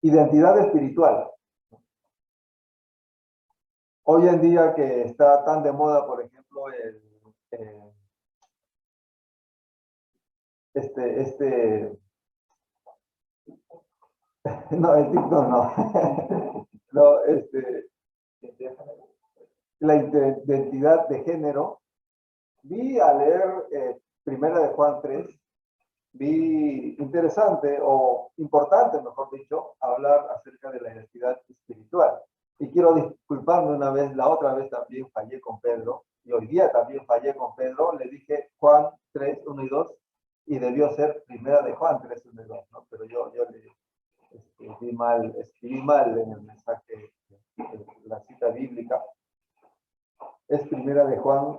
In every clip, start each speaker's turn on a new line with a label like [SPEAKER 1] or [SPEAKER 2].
[SPEAKER 1] identidad espiritual. Hoy en día que está tan de moda, por ejemplo, no, el TikTok no. No, la identidad de género. Vi a leer Primera de Juan 3, vi interesante o importante, mejor dicho, hablar acerca de la identidad espiritual. Y quiero disculparme una vez, la otra vez también fallé con Pedro, y hoy día también fallé con Pedro, le dije Juan 3, 1 y 2, y debió ser Primera de Juan 3, 1 y 2, ¿no? Pero yo le escribí mal en el mensaje, la cita bíblica. Es Primera de Juan,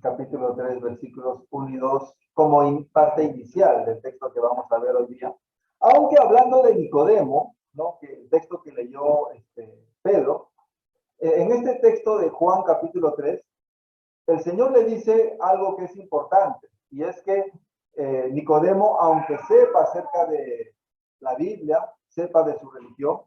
[SPEAKER 1] capítulo 3, versículos 1 y 2, como parte inicial del texto que vamos a ver hoy día. Aunque hablando de Nicodemo, ¿no? Que el texto que leyó Pedro, en este texto de Juan capítulo 3, el Señor le dice algo que es importante, y es que Nicodemo, aunque sepa acerca de la Biblia, sepa de su religión,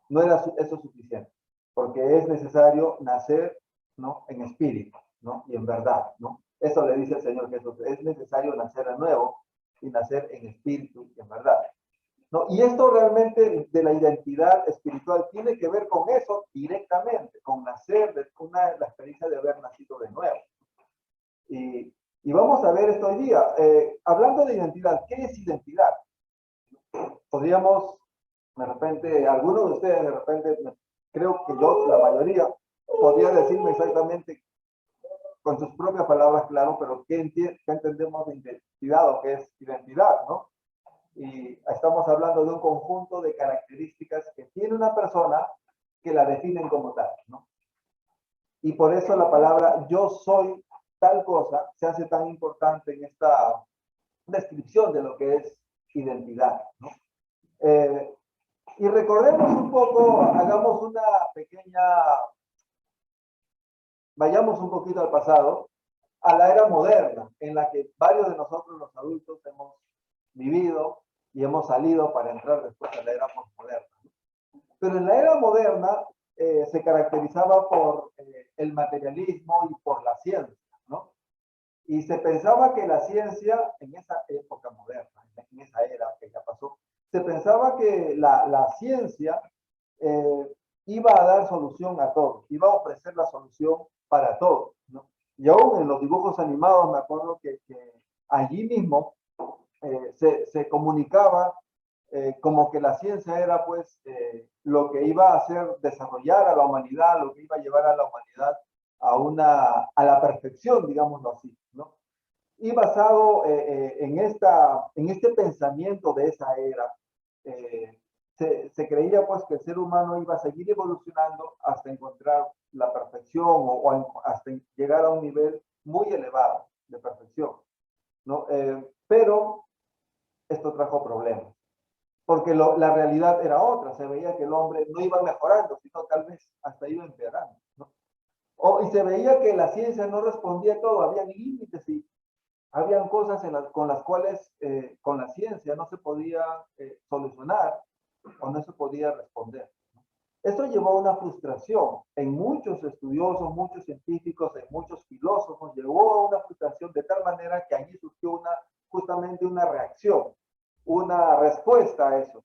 [SPEAKER 1] no era eso suficiente, porque es necesario nacer, ¿no? En espíritu, ¿no? Y en verdad, ¿no? Eso le dice el Señor Jesús, es necesario nacer de nuevo y nacer en espíritu y en verdad, ¿no? Y esto realmente de la identidad espiritual tiene que ver con eso directamente, con nacer, la experiencia de haber nacido de nuevo. Y vamos a ver esto hoy día. Hablando de identidad, ¿qué es identidad? Podríamos, de repente, algunos de ustedes, de repente, creo que yo, la mayoría, podría decirme exactamente con sus propias palabras, claro, pero ¿qué entendemos de identidad o qué es identidad, no? Y estamos hablando de un conjunto de características que tiene una persona que la definen como tal, ¿no? Y por eso la palabra yo soy tal cosa se hace tan importante en esta descripción de lo que es identidad, ¿no? Y recordemos un poco, hagamos una pequeña, vayamos un poquito al pasado, a la era moderna, en la que varios de nosotros los adultos hemos vivido y hemos salido para entrar después a la era postmoderna. Pero en la era moderna se caracterizaba por el materialismo y por la ciencia, ¿no? Y se pensaba que la ciencia, en esa época moderna, en esa era que ya pasó, se pensaba que la ciencia iba a dar solución a todo, iba a ofrecer la solución para todo, ¿no? Y aún en los dibujos animados me acuerdo que allí mismo se comunicaba como que la ciencia era pues lo que iba a hacer desarrollar a la humanidad, lo que iba a llevar a la humanidad a la perfección, digámoslo así, ¿no? Y basado en este pensamiento de esa era, se creía pues que el ser humano iba a seguir evolucionando hasta encontrar la perfección o hasta llegar a un nivel muy elevado de perfección, ¿no? Pero esto trajo problemas, porque la realidad era otra, se veía que el hombre no iba mejorando, sino tal vez hasta iba empeorando, ¿no? Y se veía que la ciencia no respondía a todo, había límites y habían cosas con las cuales con la ciencia no se podía solucionar o no se podía responder. Esto llevó a una frustración en muchos estudiosos, muchos científicos, en muchos filósofos, llevó a una frustración de tal manera que allí surgió justamente una reacción, una respuesta a eso.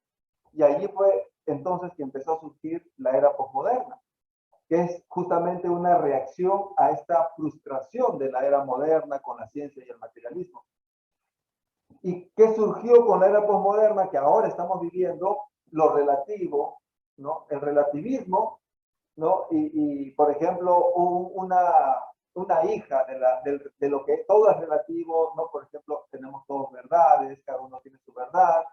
[SPEAKER 1] Y allí fue entonces que empezó a surgir la era posmoderna, que es justamente una reacción a esta frustración de la era moderna con la ciencia y el materialismo. ¿Y qué surgió con la era posmoderna que ahora estamos viviendo? Lo relativo, ¿no? El relativismo, ¿no? Y por ejemplo, una hija de lo que todo es relativo, ¿no? Por ejemplo, tenemos todos verdades, cada uno tiene su verdad,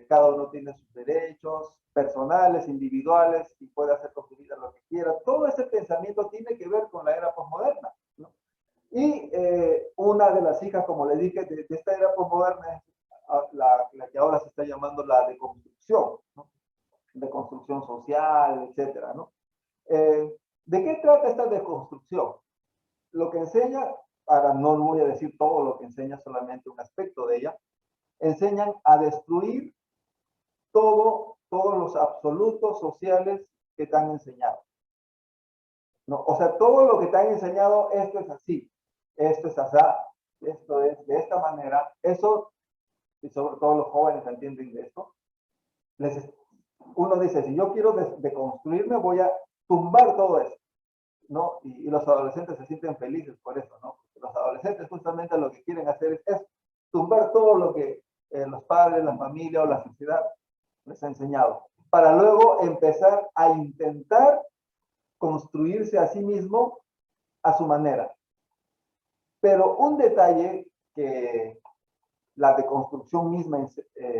[SPEAKER 1] cada uno tiene sus derechos personales, individuales, y puede hacer con su vida lo que quiera. Todo ese pensamiento tiene que ver con la era posmoderna, ¿no? Y una de las hijas, como le dije, de esta era posmoderna es la que ahora se está llamando la deconstrucción, ¿no? Deconstrucción social, etcétera, ¿no? ¿De qué trata esta deconstrucción? Lo que enseña, ahora no voy a decir todo lo que enseña, solamente un aspecto de ella, enseñan a destruir todos los absolutos sociales que te han enseñado. ¿No? O sea, todo lo que te han enseñado, esto es así, esto es así, esto es de esta manera, eso, y sobre todo los jóvenes entienden de esto, uno dice, si yo quiero deconstruirme, voy a tumbar todo eso, ¿no? Y los adolescentes se sienten felices por eso, ¿no? Porque los adolescentes justamente lo que quieren hacer es tumbar todo lo que los padres, la familia o la sociedad les ha enseñado, para luego empezar a intentar construirse a sí mismo a su manera. Pero un detalle que la deconstrucción misma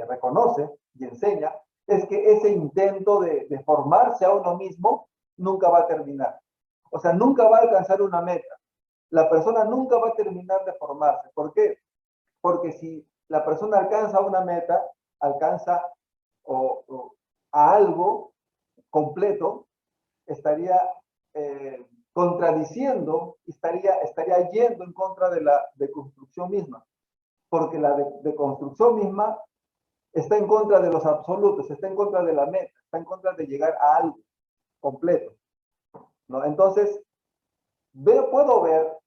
[SPEAKER 1] reconoce y enseña es que ese intento de formarse a uno mismo nunca va a terminar. O sea, nunca va a alcanzar una meta. La persona nunca va a terminar de formarse. ¿Por qué? Porque si la persona alcanza una meta, alcanza a algo completo, estaría contradiciendo, estaría yendo en contra de la deconstrucción misma, porque la deconstrucción misma está en contra de los absolutos, está en contra de la meta, está en contra de llegar a algo completo, ¿no? Entonces, puedo ver,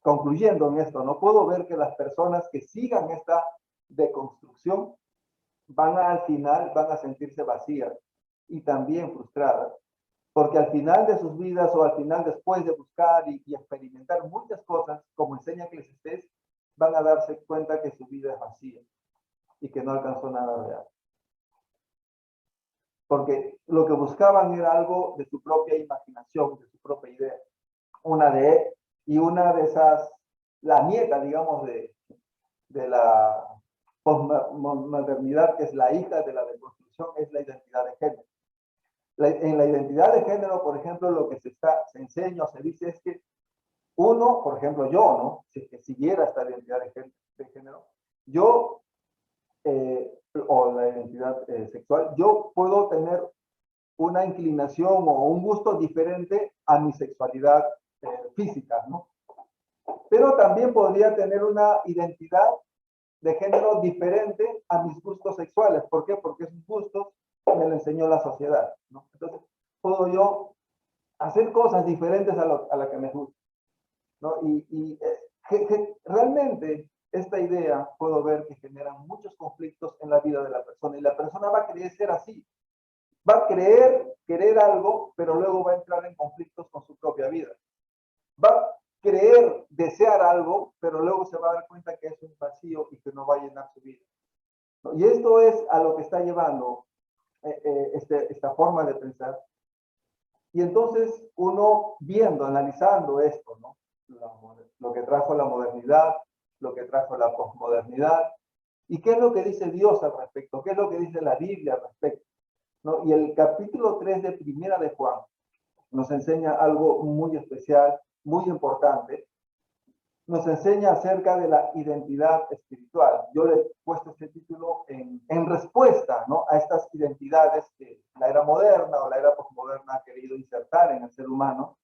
[SPEAKER 1] concluyendo en esto, no puedo ver que las personas que sigan esta deconstrucción al final van a sentirse vacías y también frustradas, porque al final de sus vidas o al final después de buscar y experimentar muchas cosas, como enseña Eclesiastés, van a darse cuenta que su vida es vacía y que no alcanzó nada real. Porque lo que buscaban era algo de su propia imaginación, de su propia idea. Una de esas, la nieta, digamos, de la posmodernidad, que es la hija de la deconstrucción, es la identidad de género. En la identidad de género, por ejemplo, lo que se enseña o se dice es que uno, por ejemplo, yo, ¿no? Si es que siguiera esta identidad de género, yo, o la identidad sexual, yo puedo tener una inclinación o un gusto diferente a mi sexualidad física, ¿no? Pero también podría tener una identidad de género diferente a mis gustos sexuales. ¿Por qué? Porque esos gustos me lo enseñó la sociedad, ¿no? Entonces, puedo yo hacer cosas diferentes a la que me gusta, ¿no? Realmente esta idea puedo ver que genera muchos conflictos en la vida de la persona, y la persona va a querer ser así, va a querer algo, pero luego va a entrar en conflictos con su propia vida. Va a desear algo, pero luego se va a dar cuenta que es un vacío y que no va a llenar su vida, ¿no? Y esto es a lo que está llevando esta forma de pensar. Y entonces uno viendo, analizando esto, ¿no? Lo que trajo la modernidad, lo que trajo la posmodernidad, y qué es lo que dice Dios al respecto, qué es lo que dice la Biblia al respecto, ¿no? Y el capítulo 3 de Primera de Juan nos enseña algo muy especial, muy importante. Nos enseña acerca de la identidad espiritual. Yo le he puesto este título en respuesta, ¿no?, a estas identidades que la era moderna o la era posmoderna ha querido insertar en el ser humano,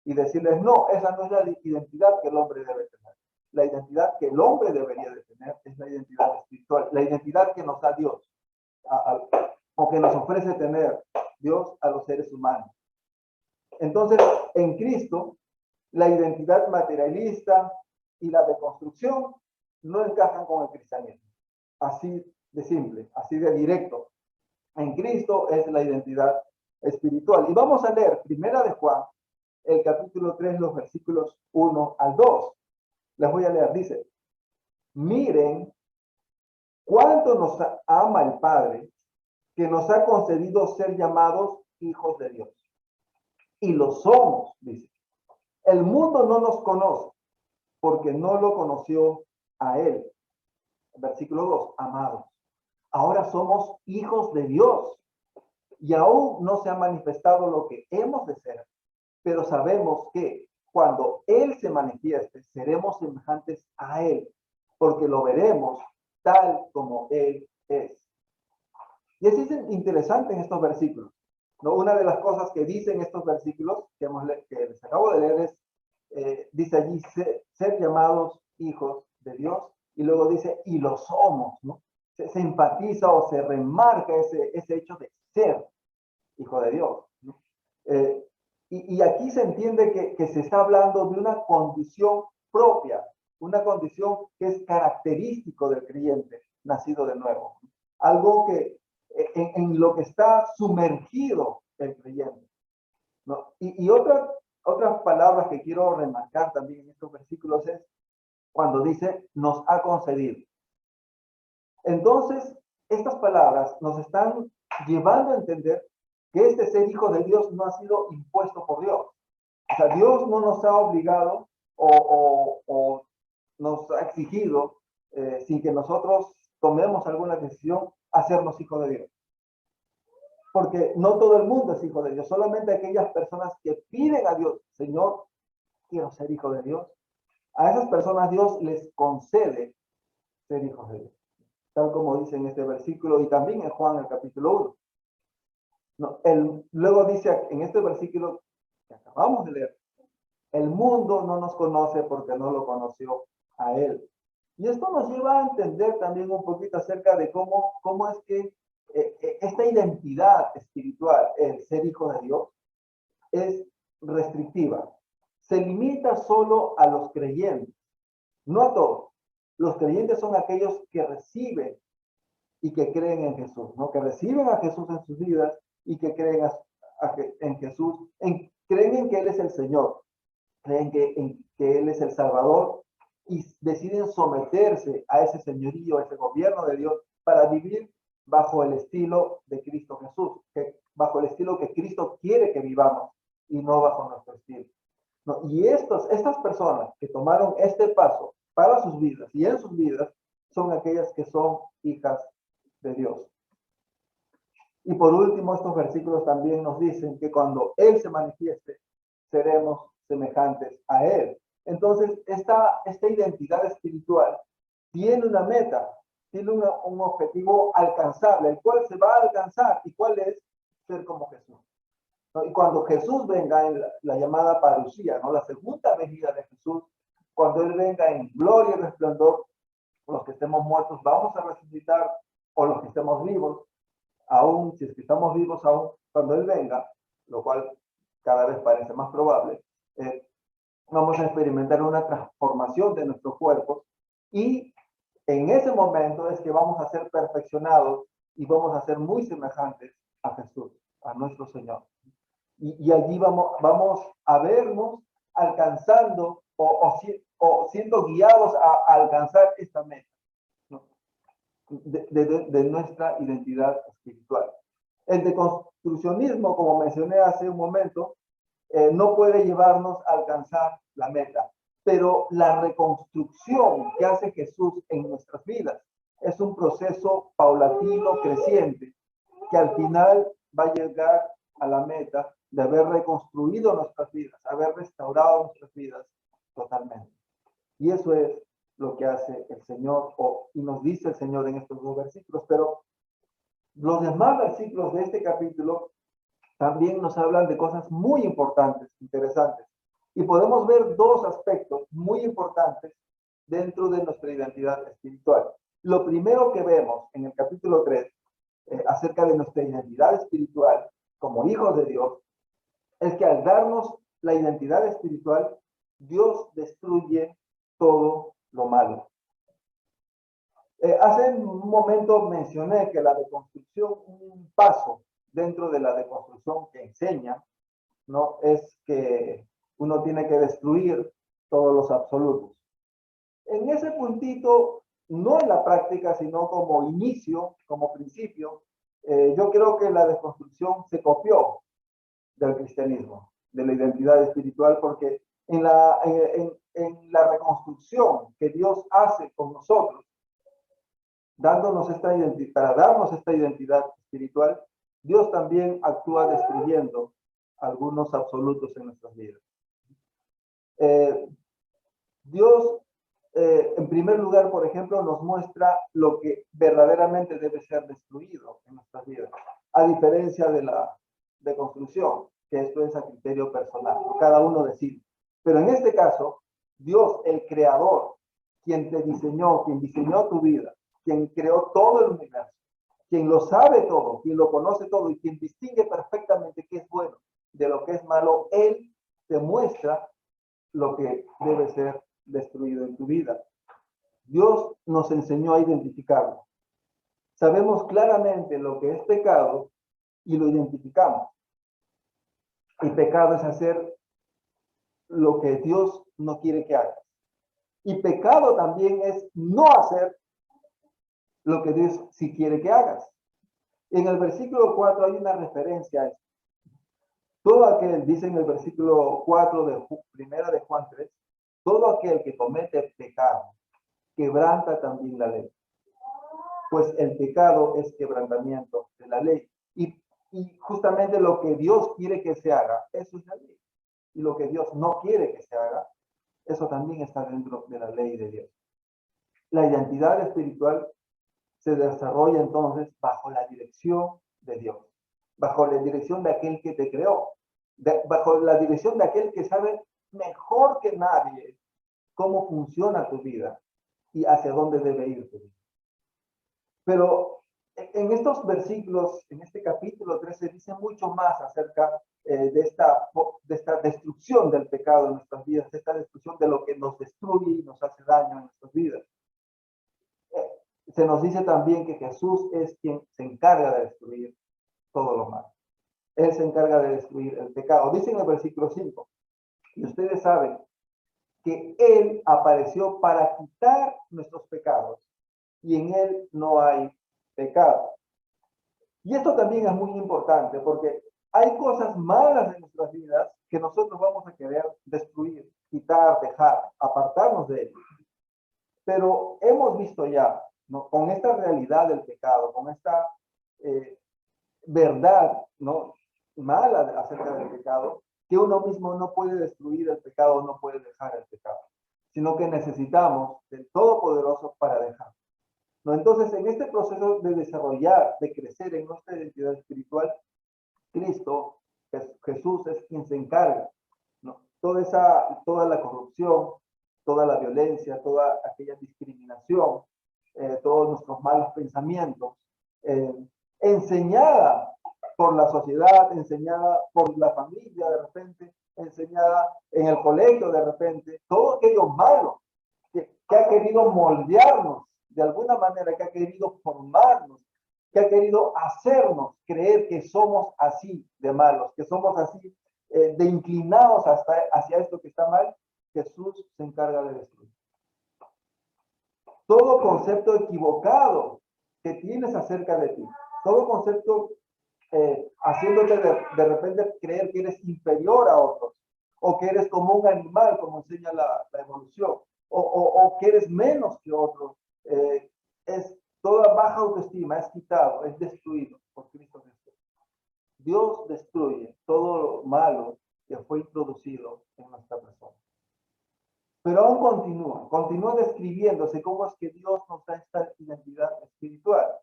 [SPEAKER 1] y decirles, no, esa no es la identidad que el hombre debe tener. La identidad que el hombre debería de tener es la identidad espiritual, la identidad que nos da Dios, o que nos ofrece tener Dios a los seres humanos. Entonces, en Cristo, la identidad materialista y la deconstrucción no encajan con el cristianismo. Así de simple, así de directo. En Cristo es la identidad espiritual. Y vamos a leer Primera de Juan, el capítulo 3, los versículos 1 al 2. Les voy a leer, dice: miren cuánto nos ama el Padre, que nos ha concedido ser llamados hijos de Dios. Y lo somos, dice. El mundo no nos conoce, porque no lo conoció a él. Versículo 2, amados, ahora somos hijos de Dios, y aún no se ha manifestado lo que hemos de ser, pero sabemos que cuando Él se manifieste, seremos semejantes a Él, porque lo veremos tal como Él es. Y es interesante en estos versículos, ¿no? Una de las cosas que dicen estos versículos que les acabo de leer es, dice allí, ser llamados hijos de Dios y luego dice, y lo somos, ¿no? Se enfatiza o se remarca ese hecho de ser hijo de Dios, ¿no? Y aquí se entiende que se está hablando de una condición propia, una condición que es característico del creyente nacido de nuevo, algo que en lo que está sumergido el creyente, ¿no? Y otras palabras que quiero remarcar también en estos versículos es cuando dice, nos ha concedido. Entonces, estas palabras nos están llevando a entender que este ser hijo de Dios no ha sido impuesto por Dios. O sea, Dios no nos ha obligado o nos ha exigido, sin que nosotros tomemos alguna decisión, hacernos hijos de Dios. Porque no todo el mundo es hijo de Dios, solamente aquellas personas que piden a Dios, Señor, quiero ser hijo de Dios. A esas personas Dios les concede ser hijos de Dios, tal como dice en este versículo y también en Juan el capítulo 1. No, luego dice en este versículo que acabamos de leer, el mundo no nos conoce porque no lo conoció a él. Y esto nos lleva a entender también un poquito acerca de cómo es que esta identidad espiritual, el ser hijo de Dios, es restrictiva. Se limita solo a los creyentes, no a todos. Los creyentes son aquellos que reciben y que creen en Jesús, ¿no? Que reciben a Jesús en sus vidas y que creen en Jesús, creen en que Él es el Señor, creen que Él es el Salvador y deciden someterse a ese señorío, a ese gobierno de Dios para vivir bajo el estilo de Cristo Jesús, bajo el estilo que Cristo quiere que vivamos y no bajo nuestro estilo, ¿no? Y estas personas que tomaron este paso para sus vidas y en sus vidas son aquellas que son hijas de Dios. Y por último, estos versículos también nos dicen que cuando Él se manifieste, seremos semejantes a Él. Entonces, esta identidad espiritual tiene una meta, tiene un objetivo alcanzable, el cual se va a alcanzar. ¿Y cuál es? Ser como Jesús, ¿no? Y cuando Jesús venga en la llamada parucía, ¿no? La segunda venida de Jesús, cuando Él venga en gloria y resplandor, los que estemos muertos vamos a resucitar, o los que estemos vivos, aún si es que estamos vivos aún, cuando Él venga, lo cual cada vez parece más probable, vamos a experimentar una transformación de nuestros cuerpos y en ese momento es que vamos a ser perfeccionados y vamos a ser muy semejantes a Jesús, a nuestro Señor. Y allí vamos a vernos alcanzando o siendo guiados a alcanzar esta meta, ¿no? de nuestra identidad espiritual. El deconstruccionismo, como mencioné hace un momento, no puede llevarnos a alcanzar la meta, pero la reconstrucción que hace Jesús en nuestras vidas es un proceso paulatino, creciente, que al final va a llegar a la meta de haber reconstruido nuestras vidas, haber restaurado nuestras vidas totalmente. Y eso es lo que hace el Señor, y nos dice el Señor en estos dos versículos, pero los demás versículos de este capítulo también nos hablan de cosas muy importantes, interesantes. Y podemos ver dos aspectos muy importantes dentro de nuestra identidad espiritual. Lo primero que vemos en el capítulo 3, acerca de nuestra identidad espiritual como hijos de Dios, es que al darnos la identidad espiritual, Dios destruye todo lo malo. Hace un momento mencioné que la deconstrucción, un paso dentro de la deconstrucción que enseña, ¿no? Es que uno tiene que destruir todos los absolutos. En ese puntito, no en la práctica, sino como inicio, como principio, yo creo que la deconstrucción se copió del cristianismo, de la identidad espiritual, porque en la reconstrucción que Dios hace con nosotros, dándonos esta identidad, para darnos esta identidad espiritual, Dios también actúa destruyendo algunos absolutos en nuestras vidas. Dios, en primer lugar, por ejemplo, nos muestra lo que verdaderamente debe ser destruido en nuestras vidas, a diferencia de la deconstrucción, que esto es a criterio personal, cada uno decide. Pero en este caso, Dios, el creador, quien te diseñó, quien diseñó tu vida, quien creó todo el universo, quien lo sabe todo, quien lo conoce todo y quien distingue perfectamente qué es bueno de lo que es malo, Él te muestra lo que debe ser destruido en tu vida. Dios nos enseñó a identificarlo. Sabemos claramente lo que es pecado y lo identificamos. Y pecado es hacer lo que Dios no quiere que hagas. Y pecado también es no hacer lo que Dios sí quiere que hagas. En el versículo 4 hay una referencia a esto. Todo aquel, dice en el versículo 4 de primera de Juan 3, todo aquel que comete pecado, quebranta también la ley. Pues el pecado es quebrantamiento de la ley. Y justamente lo que Dios quiere que se haga, eso es la ley. Y lo que Dios no quiere que se haga, eso también está dentro de la ley de Dios. La identidad espiritual se desarrolla entonces bajo la dirección de Dios, bajo la dirección de aquel que te creó, bajo la dirección de aquel que sabe mejor que nadie cómo funciona tu vida y hacia dónde debe ir tu vida. Pero en estos versículos, en este capítulo 13, dice mucho más acerca de esta destrucción del pecado en nuestras vidas, de esta destrucción de lo que nos destruye y nos hace daño en nuestras vidas. Se nos dice también que Jesús es quien se encarga de destruir todo lo malo. Él se encarga de destruir el pecado. Dice en el versículo 5, y ustedes saben que Él apareció para quitar nuestros pecados y en Él no hay pecado. Y esto también es muy importante porque hay cosas malas en nuestras vidas que nosotros vamos a querer destruir, quitar, dejar, apartarnos de ellos. Pero hemos visto ya, ¿no?, con esta realidad del pecado, con esta verdad, ¿no?, mala acerca del pecado, que uno mismo no puede destruir el pecado, no puede dejar el pecado, sino que necesitamos del Todopoderoso para dejarlo, ¿no? Entonces, en este proceso de desarrollar, de crecer en nuestra identidad espiritual, Cristo, Jesús es quien se encarga, ¿no? Toda la corrupción, toda la violencia, toda aquella discriminación, todos nuestros malos pensamientos, enseñada por la sociedad, enseñada por la familia de repente, enseñada en el colegio de repente, todo aquello malo que ha querido moldearnos de alguna manera, que ha querido formarnos, que ha querido hacernos creer que somos así de malos, que somos así de inclinados hacia esto que está mal. Jesús se encarga de destruir. Todo concepto equivocado que tienes acerca de ti, todo concepto haciéndote de repente creer que eres inferior a otros, o que eres como un animal, como enseña la evolución, o que eres menos que otros, es toda baja autoestima, es quitado, es destruido por Cristo Jesús. Dios destruye todo lo malo que fue introducido en nuestra persona. Pero aún continúa describiéndose cómo es que Dios nos da esta identidad espiritual.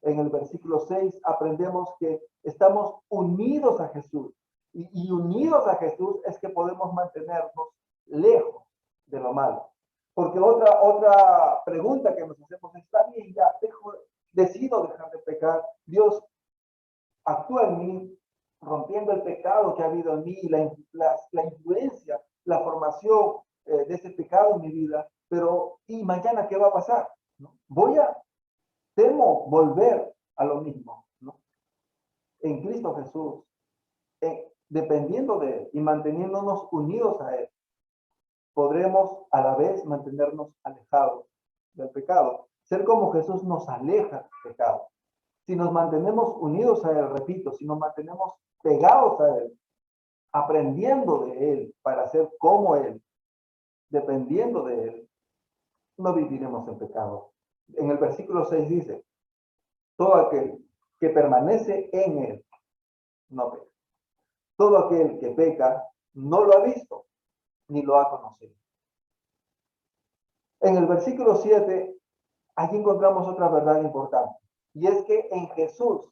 [SPEAKER 1] En el versículo 6 aprendemos que estamos unidos a Jesús. Y unidos a Jesús es que podemos mantenernos lejos de lo malo. Porque otra pregunta que nos hacemos, está bien, ya decido dejar de pecar. Dios actúa en mí, rompiendo el pecado que ha habido en mí, la influencia, la formación de ese pecado en mi vida, pero ¿y mañana qué va a pasar? ¿No? Temo volver a lo mismo, ¿no? En Cristo Jesús, dependiendo de Él y manteniéndonos unidos a Él, podremos a la vez mantenernos alejados del pecado. Ser como Jesús nos aleja del pecado. Si nos mantenemos unidos a Él, repito, si nos mantenemos pegados a Él, aprendiendo de Él para ser como Él, dependiendo de Él, no viviremos en pecado. En el versículo 6 dice, todo aquel que permanece en Él, no peca. Todo aquel que peca, no lo ha visto, ni lo ha conocido. En el versículo 7, aquí encontramos otra verdad importante, y es que en Jesús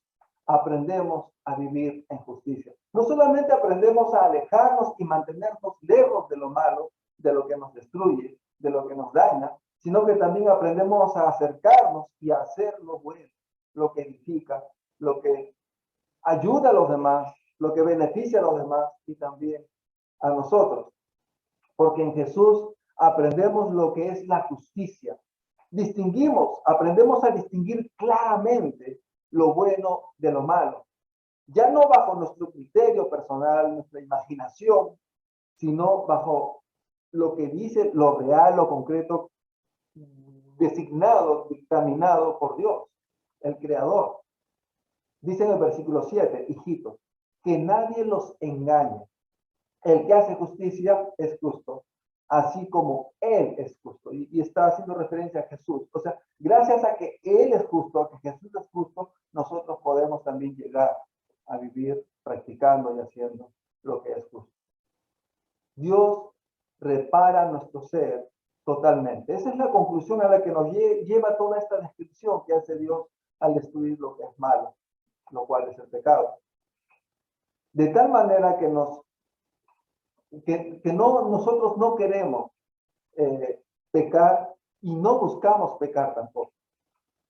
[SPEAKER 1] aprendemos a vivir en justicia. No solamente aprendemos a alejarnos y mantenernos lejos de lo malo, de lo que nos destruye, de lo que nos daña, sino que también aprendemos a acercarnos y a hacer lo bueno, lo que edifica, lo que ayuda a los demás, lo que beneficia a los demás y también a nosotros. Porque en Jesús aprendemos lo que es la justicia. Aprendemos a distinguir claramente lo bueno de lo malo. Ya no bajo nuestro criterio personal, nuestra imaginación, sino bajo lo que dice lo real, lo concreto, designado, dictaminado por Dios, el Creador. Dice en el versículo 7, hijitos, que nadie los engañe. El que hace justicia es justo, así como Él es justo. Y está haciendo referencia a Jesús. O sea, gracias a que Él es justo, a que Jesús es justo, nosotros podemos también llegar a vivir practicando y haciendo lo que es justo. Dios repara nuestro ser totalmente. Esa es la conclusión a la que nos lleva toda esta descripción que hace Dios al destruir lo que es malo, lo cual es el pecado. De tal manera que nosotros no queremos pecar y no buscamos pecar tampoco.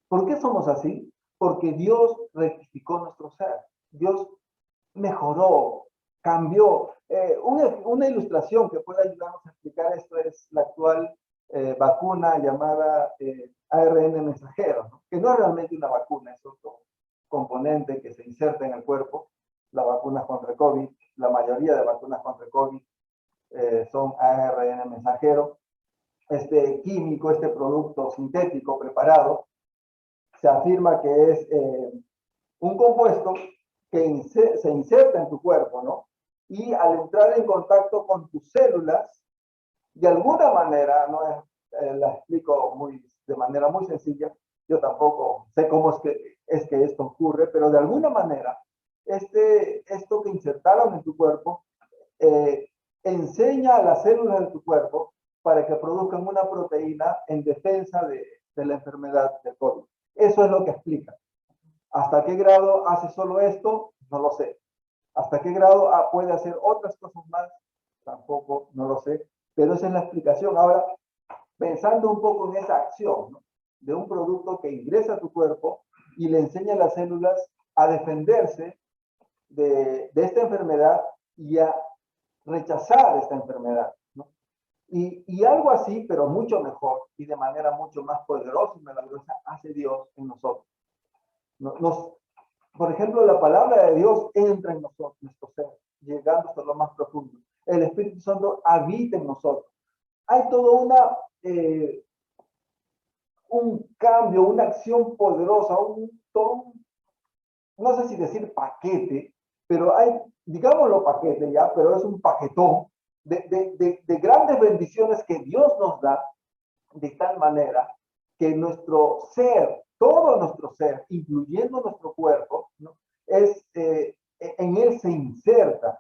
[SPEAKER 1] ¿Por qué somos así? Porque Dios rectificó nuestro ser. Dios mejoró, cambió. Una ilustración que puede ayudarnos a explicar esto es la actual vacuna llamada ARN mensajero, ¿no? Que no es realmente una vacuna, es otro componente que se inserta en el cuerpo. Las vacunas contra el COVID, la mayoría de vacunas contra el COVID son ARN mensajero. Este químico, este producto sintético preparado, se afirma que es un compuesto que se inserta en tu cuerpo, ¿no? Y al entrar en contacto con tus células, de alguna manera, no la explico de manera muy sencilla, yo tampoco sé cómo es que esto ocurre, pero de alguna manera, esto que insertaron en tu cuerpo, enseña a las células de tu cuerpo para que produzcan una proteína en defensa de la enfermedad del COVID. Eso es lo que explica. ¿Hasta qué grado hace solo esto? No lo sé. ¿Hasta qué grado puede hacer otras cosas más? Tampoco, no lo sé. Pero esa es la explicación. Ahora, pensando un poco en esa acción, ¿no? De un producto que ingresa a tu cuerpo y le enseña a las células a defenderse de esta enfermedad y a rechazar esta enfermedad, ¿no? Y algo así, pero mucho mejor y de manera mucho más poderosa y maravillosa, hace Dios en nosotros. Por ejemplo, la palabra de Dios entra en nosotros, nuestro ser, llegando hasta lo más profundo. El Espíritu Santo habita en nosotros. Hay todo un cambio, una acción poderosa, no sé si decir paquete, pero hay, digámoslo paquete ya, pero es un paquetón de grandes bendiciones que Dios nos da de tal manera que nuestro ser, todo nuestro ser, incluyendo nuestro cuerpo, ¿no? En él se insertan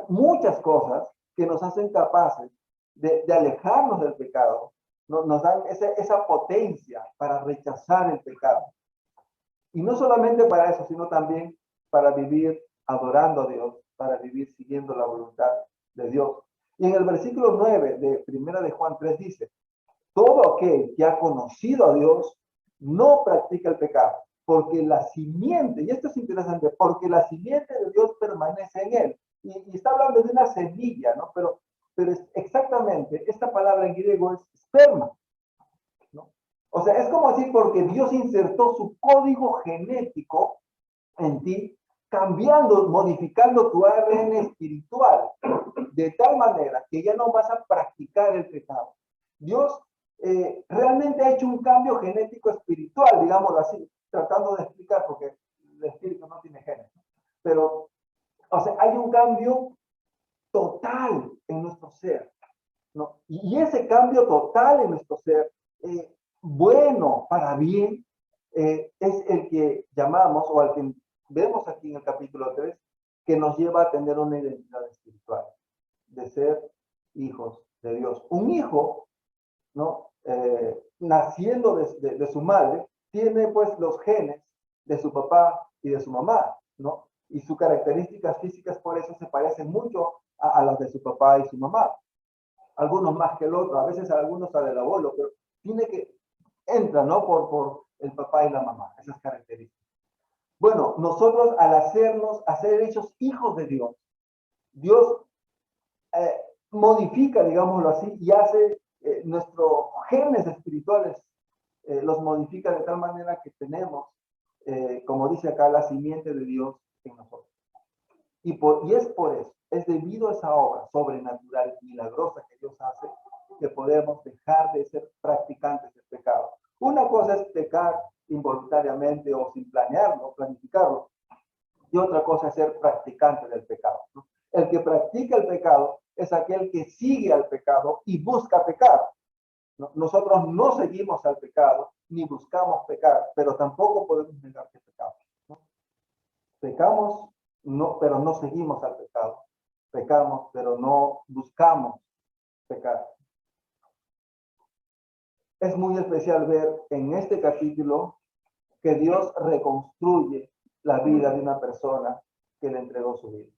[SPEAKER 1] muchas cosas que nos hacen capaces de alejarnos del pecado, ¿no? Nos dan esa potencia para rechazar el pecado. Y no solamente para eso, sino también para vivir adorando a Dios, para vivir siguiendo la voluntad de Dios. Y en el versículo 9 de Primera de Juan 3 dice, todo aquel que ha conocido a Dios no practica el pecado, porque la simiente, y esto es interesante, porque la simiente de Dios permanece en él. Y está hablando de una semilla, ¿no? Pero exactamente, esta palabra en griego es esperma, ¿no? O sea, es como decir, porque Dios insertó su código genético en ti, cambiando, modificando tu ARN espiritual, de tal manera que ya no vas a practicar el pecado. Dios realmente ha hecho un cambio genético espiritual, digámoslo así, tratando de explicar, porque el espíritu no tiene género. Pero, o sea, hay un cambio total en nuestro ser, ¿no? Y ese cambio total en nuestro ser, bueno, para bien, es el que llamamos, o al que vemos aquí en el capítulo 3, que nos lleva a tener una identidad espiritual, de ser hijos de Dios. Un hijo, ¿no? Naciendo de su madre, tiene pues los genes de su papá y de su mamá, ¿no? Y sus características físicas por eso se parecen mucho a las de su papá y su mamá. algunos más que el otro, a veces a algunos al del abuelo, pero entra, ¿no? Por el papá y la mamá, esas características. Bueno, nosotros al hacer hechos hijos de Dios, Dios modifica, digámoslo así, y hace nuestros genes espirituales, los modifica de tal manera que tenemos, como dice acá, la simiente de Dios en nosotros. Y es por eso, es debido a esa obra sobrenatural, milagrosa que Dios hace, que podemos dejar de ser practicantes del pecado. Una cosa es pecar involuntariamente o sin planearlo, planificarlo, y otra cosa es ser practicante del pecado, ¿no? El que practica el pecado es aquel que sigue al pecado y busca pecar. ¿No? Nosotros no seguimos al pecado ni buscamos pecar, pero tampoco podemos negar que pecamos, ¿no? Pecamos, no, pero no seguimos al pecado. Pecamos, pero no buscamos pecar. Es muy especial ver en este capítulo que Dios reconstruye la vida de una persona que le entregó su vida.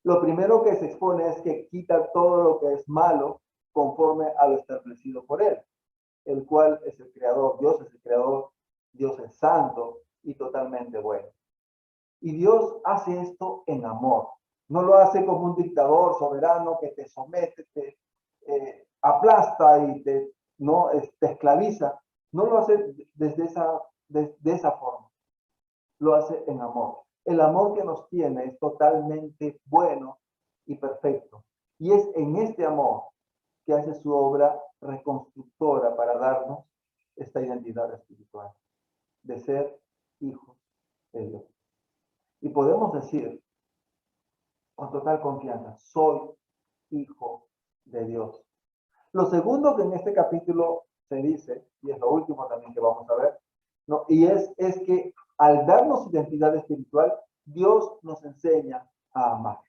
[SPEAKER 1] Lo primero que se expone es que quita todo lo que es malo conforme a lo establecido por Él, el cual es el creador. Dios es el creador, Dios es santo y totalmente bueno. Y Dios hace esto en amor. No lo hace como un dictador soberano que te somete, te aplasta y te esclaviza. No lo hace desde esa forma. Lo hace en amor. El amor que nos tiene es totalmente bueno y perfecto. Y es en este amor que hace su obra reconstructora para darnos esta identidad espiritual de ser hijos de Dios. Y podemos decir con total confianza, soy hijo de Dios. Lo segundo que en este capítulo se dice, y es lo último también que vamos a ver, ¿no? Y es que al darnos identidad espiritual, Dios nos enseña a amar.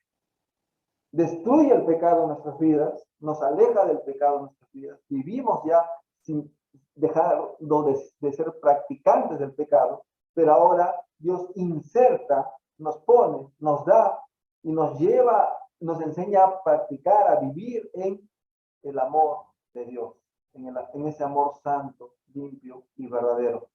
[SPEAKER 1] Destruye el pecado en nuestras vidas, nos aleja del pecado en nuestras vidas, vivimos ya sin dejar de ser practicantes del pecado, pero ahora Dios inserta, nos pone, nos da y nos lleva, nos enseña a practicar, a vivir en el amor de Dios, en ese amor santo, limpio y verdadero.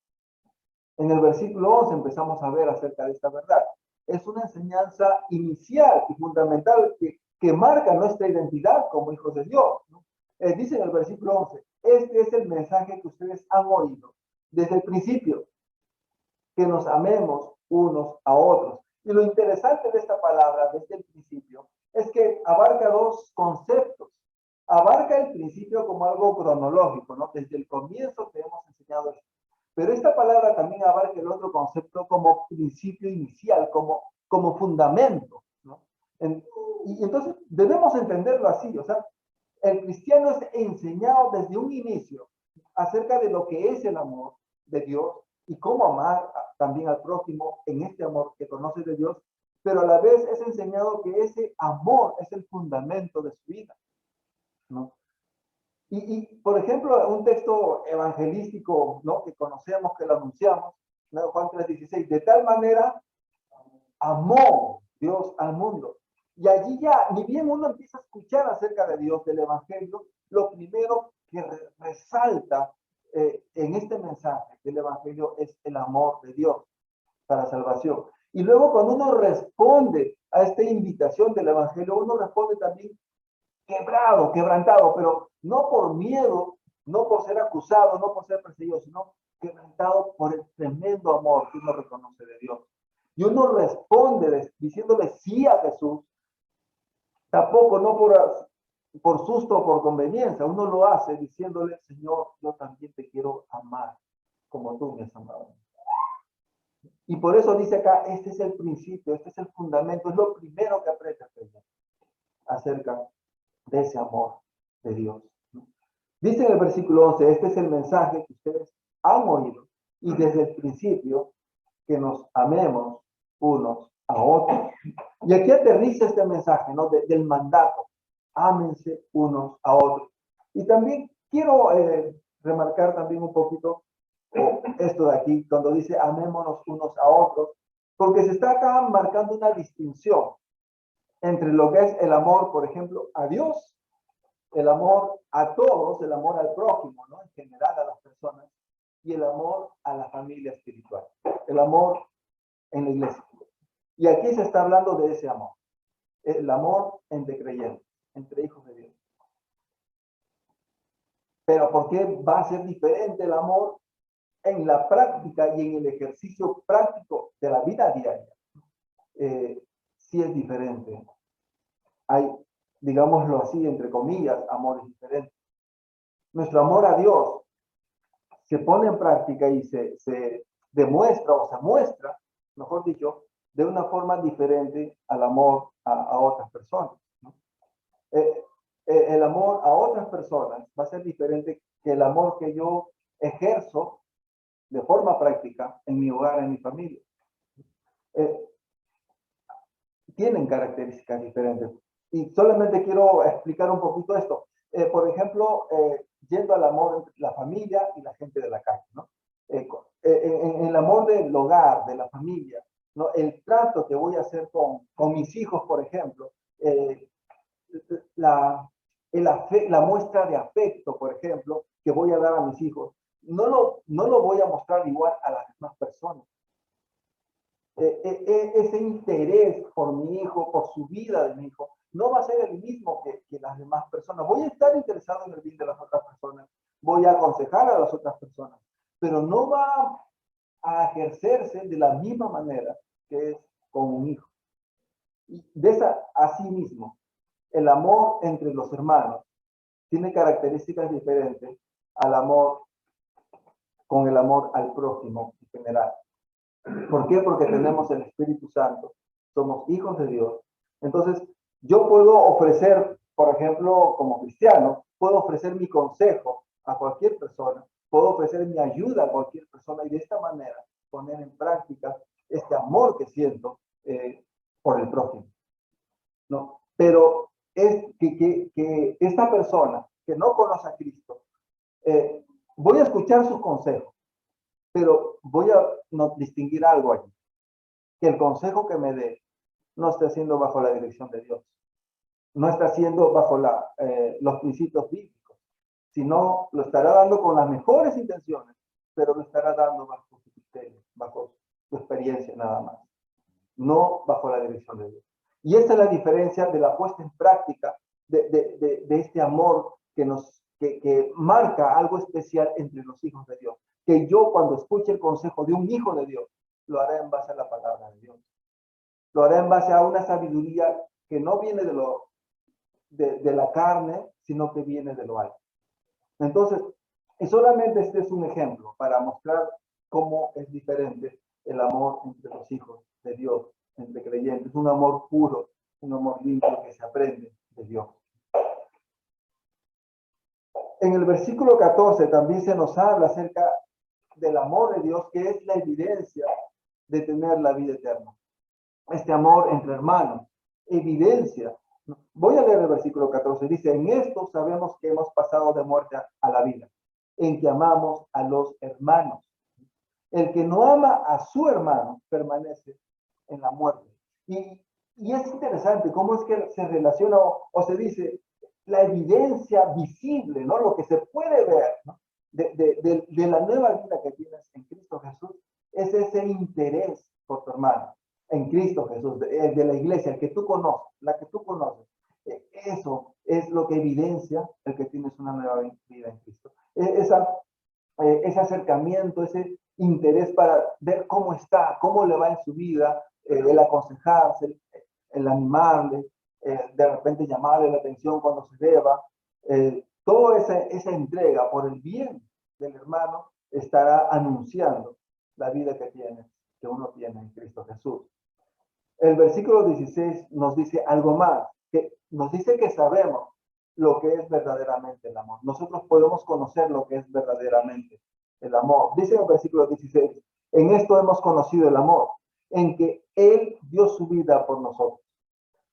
[SPEAKER 1] En el versículo 11 empezamos a ver acerca de esta verdad. Es una enseñanza inicial y fundamental que marca nuestra identidad como hijos de Dios, ¿no? Dice en el versículo 11, este es el mensaje que ustedes han oído desde el principio, que nos amemos unos a otros. Y lo interesante de esta palabra, desde el principio, es que abarca dos conceptos. Abarca el principio como algo cronológico, ¿no? Desde el comienzo que hemos enseñado esto. Pero esta palabra también abarca el otro concepto como principio inicial, como fundamento, ¿no? Y entonces debemos entenderlo así, o sea, el cristiano es enseñado desde un inicio acerca de lo que es el amor de Dios y cómo amar también al prójimo en este amor que conoce de Dios, pero a la vez es enseñado que ese amor es el fundamento de su vida, ¿no? Por ejemplo, un texto evangelístico, ¿no? Que conocemos, que lo anunciamos, ¿no? Juan 3:16, de tal manera amó Dios al mundo. Y allí ya, ni bien uno empieza a escuchar acerca de Dios, del Evangelio, lo primero que resalta en este mensaje del Evangelio es el amor de Dios para salvación. Y luego cuando uno responde a esta invitación del Evangelio, uno responde también quebrado, quebrantado, pero no por miedo, no por ser acusado, no por ser perseguido, sino quebrantado por el tremendo amor que uno reconoce de Dios. Y uno responde diciéndole sí a Jesús, tampoco no por susto o por conveniencia, uno lo hace diciéndole, Señor, yo también te quiero amar como tú me has amado. Y por eso dice acá, este es el principio, este es el fundamento, es lo primero que aprende acerca de ese amor de Dios. Dice en el versículo 11, este es el mensaje que ustedes han oído y desde el principio que nos amemos unos a otros. Y aquí aterriza este mensaje, ¿no? Del mandato, ámense unos a otros. Y también quiero remarcar también un poquito esto de aquí, cuando dice amémonos unos a otros, porque se está acá marcando una distinción entre lo que es el amor, por ejemplo, a Dios El amor a todos, el amor al prójimo, ¿no? En general a las personas, y el amor a la familia espiritual, el amor en la iglesia. Y aquí se está hablando de ese amor, el amor entre creyentes, entre hijos de Dios. Pero ¿por qué va a ser diferente el amor en la práctica y en el ejercicio práctico de la vida diaria? Sí es diferente. Hay, digámoslo así, entre comillas, amores diferentes. Nuestro amor a Dios se pone en práctica y se demuestra o se muestra, mejor dicho, de una forma diferente al amor a otras personas, ¿no? El amor a otras personas va a ser diferente que el amor que yo ejerzo de forma práctica en mi hogar, en mi familia. Tienen características diferentes. Y solamente quiero explicar un poquito esto. Por ejemplo, yendo al amor entre la familia y la gente de la calle, ¿no? En el amor del hogar, de la familia, ¿no? El trato que voy a hacer con mis hijos, por ejemplo, la, la muestra de afecto, por ejemplo, que voy a dar a mis hijos, no lo voy a mostrar igual a las demás personas. Ese interés por mi hijo, por su vida de mi hijo, no va a ser el mismo que las demás personas. Voy a estar interesado en el bien de las otras personas, voy a aconsejar a las otras personas, pero no va a ejercerse de la misma manera que es con un hijo. Y de esa, así mismo, el amor entre los hermanos tiene características diferentes al amor, con el amor al prójimo en general. ¿Por qué? Porque tenemos el Espíritu Santo, somos hijos de Dios. Entonces, yo puedo ofrecer, por ejemplo, como cristiano, puedo ofrecer mi consejo a cualquier persona, puedo ofrecer mi ayuda a cualquier persona y de esta manera poner en práctica este amor que siento por el prójimo, ¿no? Pero es que esta persona que no conoce a Cristo, voy a escuchar sus consejos, pero voy a no, distinguir algo allí, que el consejo que me dé no está siendo bajo la dirección de Dios, no está siendo bajo los principios bíblicos, sino lo estará dando con las mejores intenciones, pero lo estará dando bajo su criterio, bajo su experiencia nada más, no bajo la dirección de Dios. Y esa es la diferencia de la puesta en práctica de este amor que marca algo especial entre los hijos de Dios. Que yo cuando escuche el consejo de un hijo de Dios, lo haré en base a la palabra de Dios. Lo haré en base a una sabiduría que no viene de la carne, sino que viene de lo alto. Entonces, y solamente este es un ejemplo para mostrar cómo es diferente el amor entre los hijos de Dios, entre creyentes. Un amor puro, un amor limpio que se aprende de Dios. En el versículo 14 también se nos habla acerca del amor de Dios, que es la evidencia de tener la vida eterna. Este amor entre hermanos, evidencia. Voy a leer el versículo 14. Dice, en esto sabemos que hemos pasado de muerte a la vida, en que amamos a los hermanos. El que no ama a su hermano permanece en la muerte. Y es interesante cómo es que se relaciona o se dice la evidencia visible, ¿no? Lo que se puede ver, ¿no? de la nueva vida que tienes en Cristo Jesús, es ese interés por tu hermano en Cristo Jesús, de la iglesia, el que tú conoces, la que tú conoces. Eso es lo que evidencia el que tienes una nueva vida en Cristo. Ese acercamiento, ese interés para ver cómo está, cómo le va en su vida, el aconsejarse, el animarle, de repente llamarle la atención cuando se deba. Toda esa entrega por el bien del hermano estará anunciando la vida que uno tiene en Cristo Jesús. El versículo 16 nos dice algo más, que nos dice que sabemos lo que es verdaderamente el amor. Nosotros podemos conocer lo que es verdaderamente el amor. Dice en el versículo 16, en esto hemos conocido el amor, en que Él dio su vida por nosotros.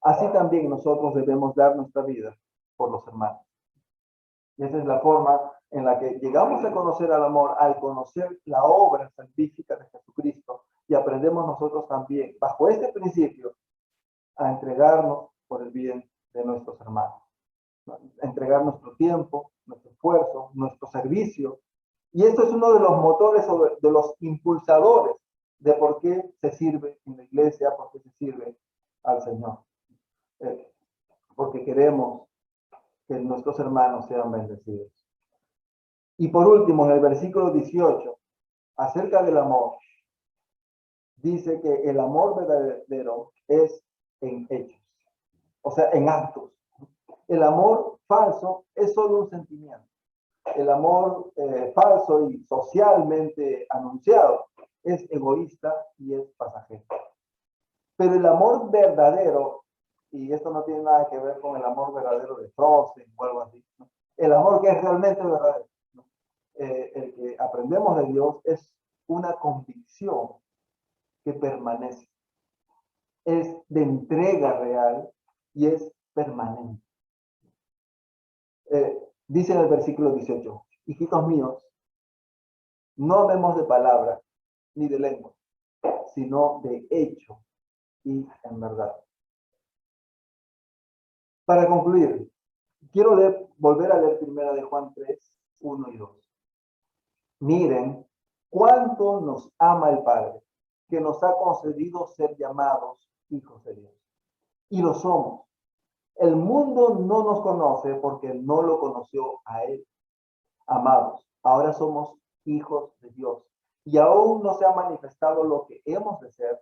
[SPEAKER 1] Así también nosotros debemos dar nuestra vida por los hermanos. Y esa es la forma en la que llegamos a conocer al amor, al conocer la obra salvífica de Jesucristo, y aprendemos nosotros también, bajo este principio, a entregarnos por el bien de nuestros hermanos. entregar nuestro tiempo, nuestro esfuerzo, nuestro servicio. Y esto es uno de los motores o de los impulsadores de por qué se sirve en la iglesia, por qué se sirve al Señor. Porque queremos que nuestros hermanos sean bendecidos. Y por último, en el versículo 18, acerca del amor, dice que el amor verdadero es en hechos, o sea, en actos. El amor falso es solo un sentimiento. El amor falso y socialmente anunciado es egoísta y es pasajero. Pero el amor verdadero, y esto no tiene nada que ver con el amor verdadero de Frozen o algo así, ¿no? El amor que es realmente verdadero, ¿no? El que aprendemos de Dios es una convicción que permanece. Es de entrega real y es permanente. Dice en el versículo 18, hijitos míos, no amemos de palabra ni de lengua, sino de hecho y en verdad. Para concluir, quiero volver a leer primera de Juan 3, 1 y 2. Miren cuánto nos ama el Padre, que nos ha concedido ser llamados hijos de Dios. Y lo somos. El mundo no nos conoce porque no lo conoció a Él. Amados, ahora somos hijos de Dios. Y aún no se ha manifestado lo que hemos de ser,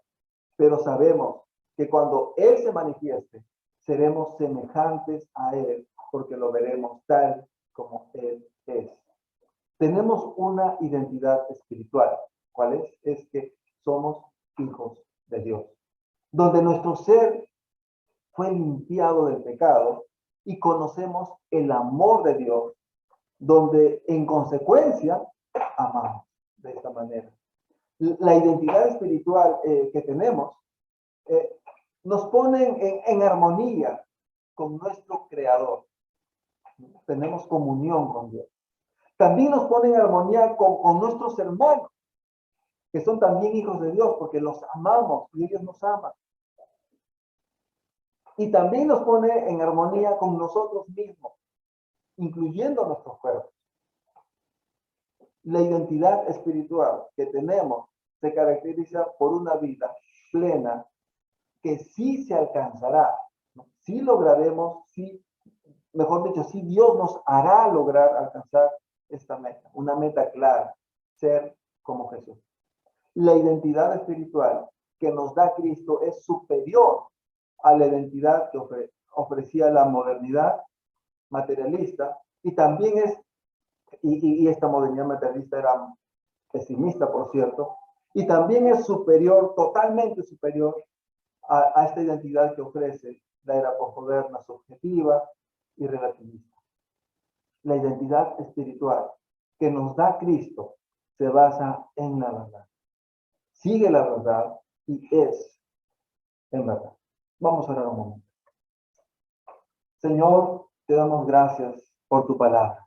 [SPEAKER 1] pero sabemos que cuando Él se manifieste, seremos semejantes a Él, porque lo veremos tal como Él es. Tenemos una identidad espiritual. ¿Cuál es? Es que somos hijos de Dios. Donde nuestro ser fue limpiado del pecado y conocemos el amor de Dios, donde en consecuencia amamos de esta manera. La identidad espiritual que tenemos nos pone en armonía con nuestro Creador. Tenemos comunión con Dios. También nos pone en armonía con nuestros hermanos, que son también hijos de Dios, porque los amamos y ellos nos aman. Y también nos pone en armonía con nosotros mismos, incluyendo nuestros cuerpos. La identidad espiritual que tenemos se caracteriza por una vida plena que sí se alcanzará, ¿no? Sí lograremos, sí, mejor dicho, sí Dios nos hará lograr alcanzar esta meta, una meta clara, ser como Jesús. La identidad espiritual que nos da Cristo es superior a la identidad que ofrecía la modernidad materialista y también es, y esta modernidad materialista era pesimista, por cierto, y también es superior, totalmente superior a esta identidad que ofrece la era posmoderna, subjetiva y relativista. La identidad espiritual que nos da Cristo se basa en la verdad. Sigue la verdad y es en verdad. Vamos a orar un momento. Señor, te damos gracias por tu palabra,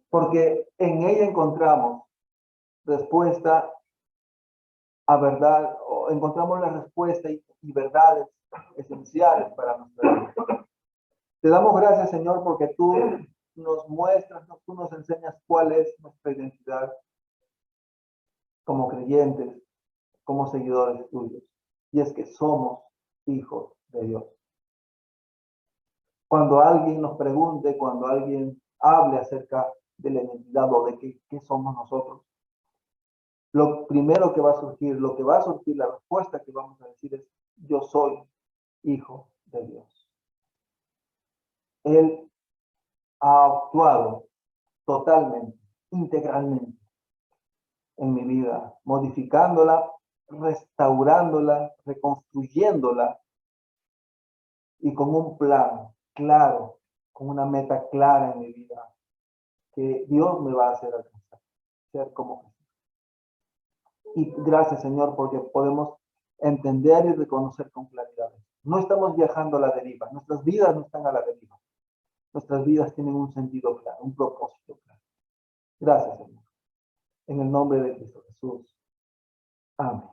[SPEAKER 1] porque en ella encontramos respuesta a verdad, o encontramos la respuesta y verdades esenciales para nuestra vida. Te damos gracias, Señor, porque tú nos muestras, tú nos enseñas cuál es nuestra identidad como creyentes, como seguidores tuyos. Y es que somos hijos de Dios. Cuando alguien nos pregunte, cuando alguien hable acerca de la identidad o de qué somos nosotros, lo primero que va a surgir, lo que va a surgir, la respuesta que vamos a decir es, yo soy hijo de Dios. Él ha actuado totalmente, integralmente en mi vida, modificándola, restaurándola, reconstruyéndola y con un plan claro, con una meta clara en mi vida, que Dios me va a hacer alcanzar, ser como Jesús. Y gracias, Señor, porque podemos entender y reconocer con claridad. No estamos viajando a la deriva, nuestras vidas no están a la deriva. Nuestras vidas tienen un sentido claro, un propósito claro. Gracias, Señor. En el nombre de Cristo Jesús. Amén.